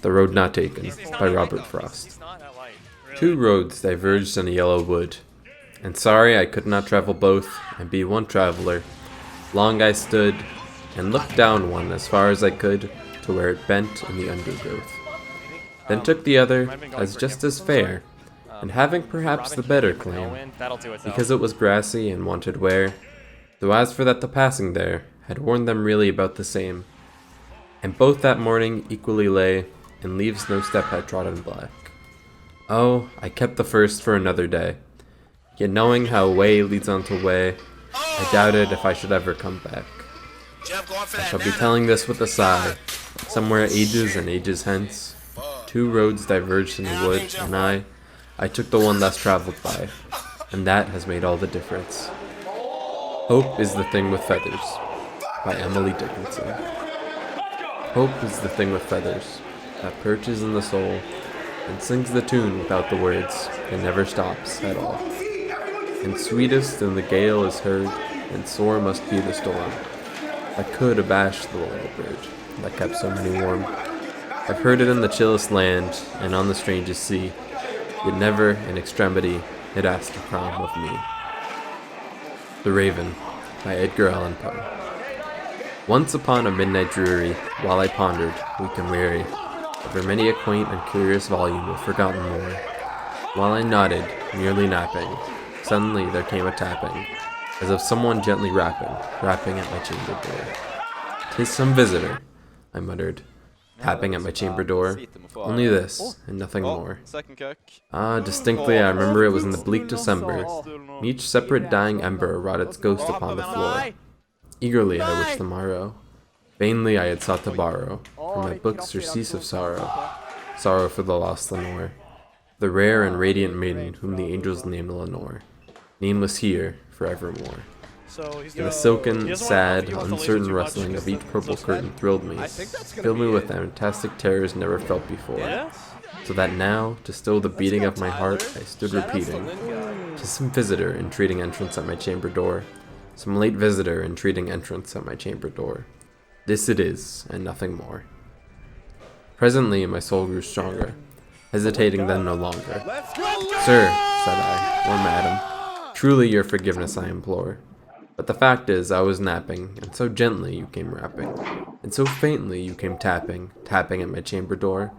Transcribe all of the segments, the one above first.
The Road Not Taken by Robert Frost. Two roads diverged in a yellow wood, and sorry I could not travel both and be one traveler. Long I stood and looked down one as far as I could to where it bent in the undergrowth. Then took the other as just as fair, and having perhaps the better claim, because it was grassy and wanted wear, though as for that the passing there had worn them really about the same. And both that morning equally lay in leaves no step had trodden black. Oh, I kept the first for another day, yet knowing how way leads on to way, I doubted if I should ever come back. I shall be telling this with a sigh, somewhere ages and ages hence. Two roads diverged in the wood, and I took the one less traveled by, and that has made all the difference. Hope is the thing with feathers, by Emily Dickinson. Hope is the thing with feathers, that perches in the soul, and sings the tune without the words, and never stops at all. And sweetest in the gale is heard, and sore must be the storm, that could abash the loyal bird, that kept so many warm. I've heard it in the chillest land, and on the strangest sea, yet never in extremity it asked a crumb of me. The Raven, by Edgar Allan Poe. Once upon a midnight dreary, while I pondered, weak and weary, over many a quaint and curious volume of forgotten lore, while I nodded, merely napping, suddenly there came a tapping, as of someone gently rapping at my chamber door. "'Tis some visitor," I muttered, tapping at my chamber door. Only this, and nothing more. Ah, distinctly I remember it was in the bleak December, and each separate dying ember wrought its ghost upon the floor. Eagerly I wished the morrow. Vainly I had sought to borrow from my books surcease of sorrow, sorrow for the lost Lenore, the rare and radiant maiden whom the angels named Lenore, nameless here forevermore. And the silken, sad, uncertain rustling of each purple curtain thrilled me, filled me with fantastic terrors never felt before, so that now, to still the beating of my heart, I stood repeating, "'Tis some visitor entreating entrance at my chamber door, some late visitor entreating entrance at my chamber door. This it is, and nothing more." Presently my soul grew stronger, hesitating then no longer. "Sir," said I, "or madam, truly your forgiveness I implore. But the fact is, I was napping, and so gently you came rapping, and so faintly you came tapping at my chamber door,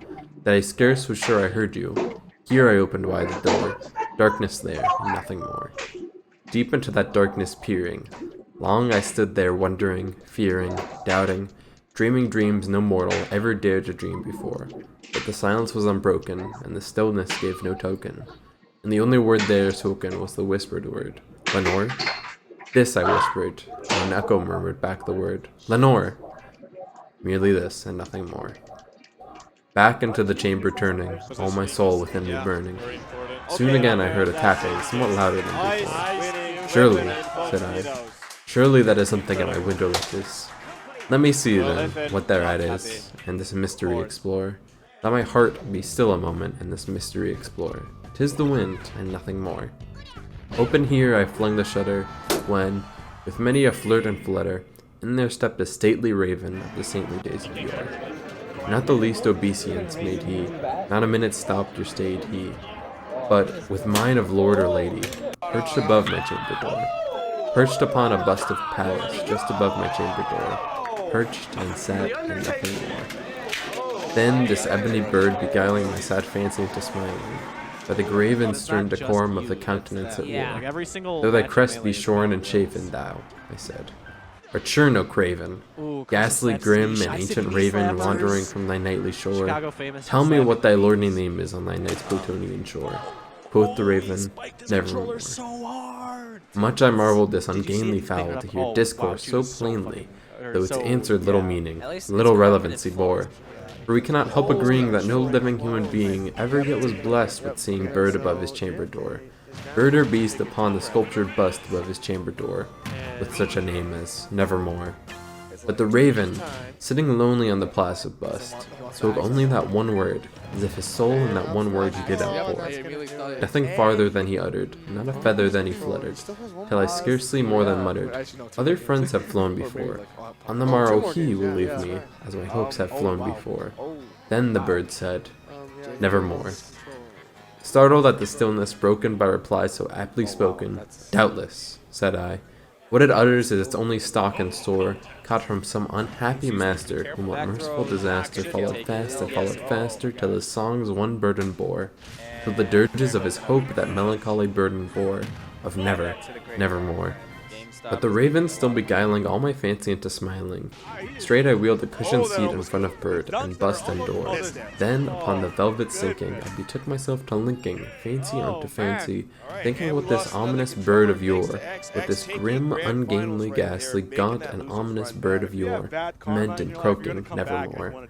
that I scarce was sure I heard you. Here I opened wide the door, darkness there, and nothing more. Deep into that darkness peering, long I stood there wondering, fearing, doubting, dreaming dreams no mortal ever dared to dream before. But the silence was unbroken, and the stillness gave no token, and the only word there spoken was the whispered word, 'Lenore?' This I whispered, and an echo murmured back the word, 'Lenore!' Merely this, and nothing more. Back into the chamber turning, all my soul within me burning. Soon again I heard a tapping, somewhat louder than before. 'Surely,' said I, 'surely that is something at my window latches. Let me see, then, what thereat is, and this mystery explore. Let my heart be still a moment, and this mystery explore. 'Tis the wind, and nothing more.' Open here I flung the shutter, when, with many a flirt and flutter, in there stepped a stately raven of the saintly days of yore. Not the least obeisance made he, not a minute stopped or stayed he, but, with mien of lord or lady, perched above my chamber door, perched upon a bust of Pallas just above my chamber door, perched and sat and nothing more. Then this ebony bird beguiling my sad fancy into smiling, by the grave and stern decorum of the countenance it wore. Though thy crest be shorn and chafed, thou, I said, art sure no craven, ghastly grim and ancient raven wandering from thy nightly shore. Tell me what thy lordly name is on thy night's Plutonian shore. Quoth the raven, nevermore. Much I marveled this ungainly fowl to hear discourse so plainly, though its answered little meaning, little relevancy bore. For we cannot help agreeing that no living human being ever yet was blessed with seeing bird above his chamber door, bird or beast upon the sculptured bust above his chamber door, with such a name as Nevermore. But the raven, sitting lonely on the placid bust, spoke only that one word, as if his soul in that one word he did outpour. Nothing farther than he uttered, not a feather than he fluttered, till I scarcely more than muttered, other friends have flown before. On the morrow he will leave me, as my hopes have flown before. Then the bird said, nevermore. Startled at the stillness broken by replies so aptly spoken, doubtless, said I. What it utters is its only stock and store, caught from some unhappy master, whom what merciful disaster followed fast and followed faster, till his songs one burden bore, till the dirges of his hope that melancholy burden bore, of never, nevermore. But the raven still beguiling all my fancy into smiling. Straight I wheeled the cushioned seat in front of bird, and bust and door. Then, upon the velvet sinking, I betook myself to linking fancy unto fancy, thinking what this ominous bird of yore, with this grim, ungainly, ghastly, gaunt, and ominous bird of yore, meant in croaking nevermore.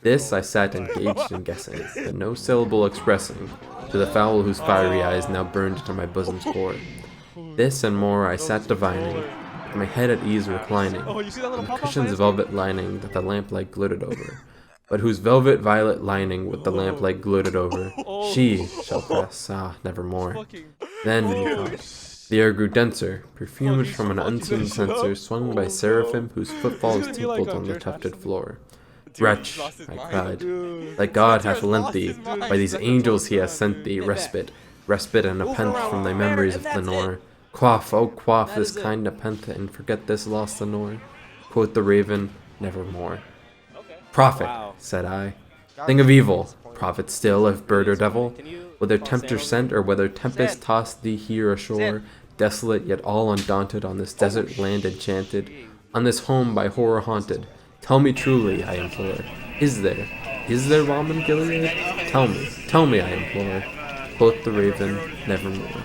This I sat engaged in guessing, but no syllable expressing, to the fowl whose fiery eyes now burned into my bosom's core. This and more I sat divining, with my head at ease reclining, on the cushion's velvet lining that the lamplight glittered over, but whose velvet violet lining with the lamplight glittered over, she shall press, nevermore. Then, methought, the air grew denser, perfumed from an unseen censer swung by seraphim whose footfalls tinkled on the tufted floor. Wretch, I cried, that God hath lent thee, by these angels he has sent thee, respite and nepenthe from thy memories of Lenore. Quaff, oh quaff this kind nepenthe, and forget this lost Lenore. Quoth the raven, nevermore. Prophet, said I, thing of evil, prophet still, if bird or devil, whether tempter sent or whether tempest tossed thee here ashore, desolate yet all undaunted, on this desert land enchanted, on this home by horror haunted, tell me truly, I implore, is there balm in Gilead? Tell me, I implore. Quoth the raven, nevermore.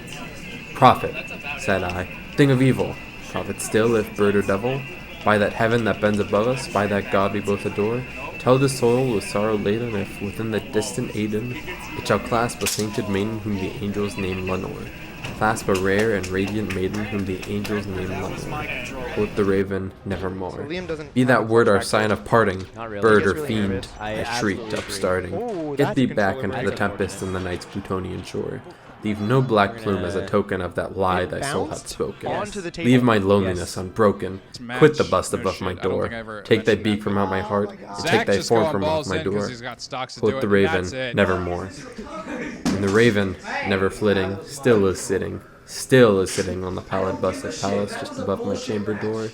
Prophet, said I, thing of evil, prophet still, if bird or devil, by that heaven that bends above us, by that God we both adore, tell the soul with sorrow laden if within the distant Aidenn it shall clasp a sainted maiden whom the angels name Lenore. Clasp a rare and radiant maiden whom the angels name Lenore. Quoth the raven, nevermore. Be that word our sign of parting, bird or fiend, I shrieked, upstarting. Get thee back into the tempest and the night's Plutonian shore. Leave no black plume as a token of that lie thy soul hath spoken. Leave my loneliness unbroken. Quit the bust above my door. Take thy beak from out my heart, and take thy form from off my door. Quoth the raven, nevermore. And the raven, never flitting, still is sitting on the pallid bust of Pallas just above my chamber door,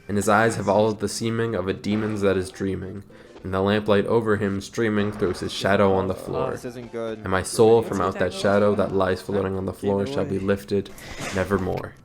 and his eyes have all the seeming of a demon's that is dreaming, and the lamplight over him streaming throws his shadow on the floor. And my soul from out that shadow that lies floating on the floor shall be lifted nevermore.